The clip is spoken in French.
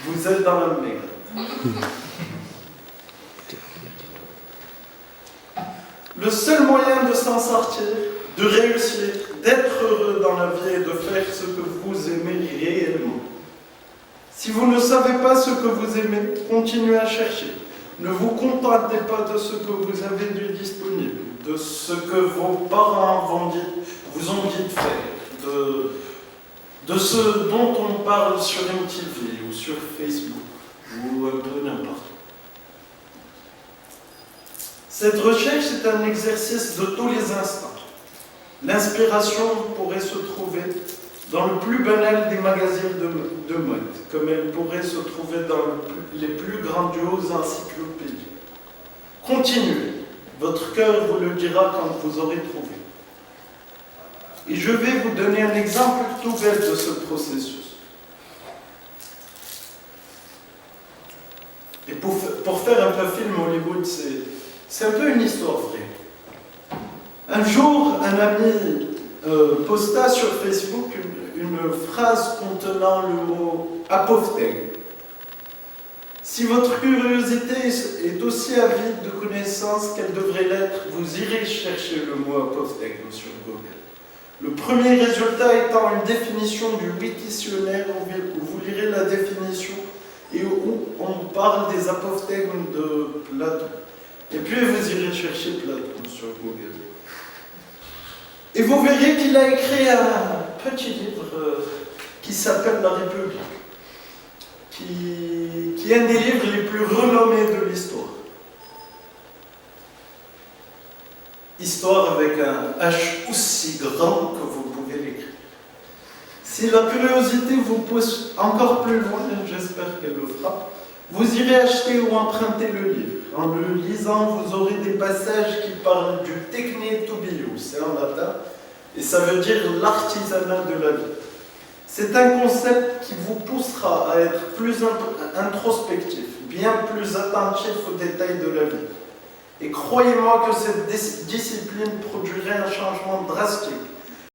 vous êtes dans la merde. Le seul moyen de s'en sortir, de réussir, d'être heureux dans la vie est de faire ce que vous aimez réellement. Si vous ne savez pas ce que vous aimez, continuez à chercher. Ne vous contentez pas de ce que vous avez de disponible, de ce que vos parents vous ont dit de faire, de ce dont on parle sur MTV ou sur Facebook ou un peu n'importe. Cette recherche est un exercice de tous les instants. L'inspiration pourrait se trouver dans le plus banal des magazines de mode, comme elle pourrait se trouver dans les plus grandioses encyclopédies. Continuez, votre cœur vous le dira quand vous aurez trouvé. Et je vais vous donner un exemple tout bête de ce processus. Et pour faire un peu film Hollywood, c'est un peu une histoire vraie. Un jour, un ami posta sur Facebook une phrase contenant le mot apophthegme. Si votre curiosité est aussi avide de connaissances qu'elle devrait l'être, vous irez chercher le mot apophthegme sur Google. Le premier résultat étant une définition du Wiktionnaire où vous lirez la définition et où on parle des apophthegmes de Platon. Et puis vous irez chercher Platon sur Google. Et vous verrez qu'il a écrit un petit livre qui s'appelle La République, qui est un des livres les plus renommés de l'histoire. Histoire avec un H aussi grand que vous pouvez l'écrire. Si la curiosité vous pousse encore plus loin, j'espère qu'elle le fera, vous irez acheter ou emprunter le livre. En le lisant, vous aurez des passages qui parlent du techne tubio, c'est en latin, et ça veut dire l'artisanat de la vie. C'est un concept qui vous poussera à être plus introspectif, bien plus attentif aux détails de la vie. Et croyez-moi que cette discipline produirait un changement drastique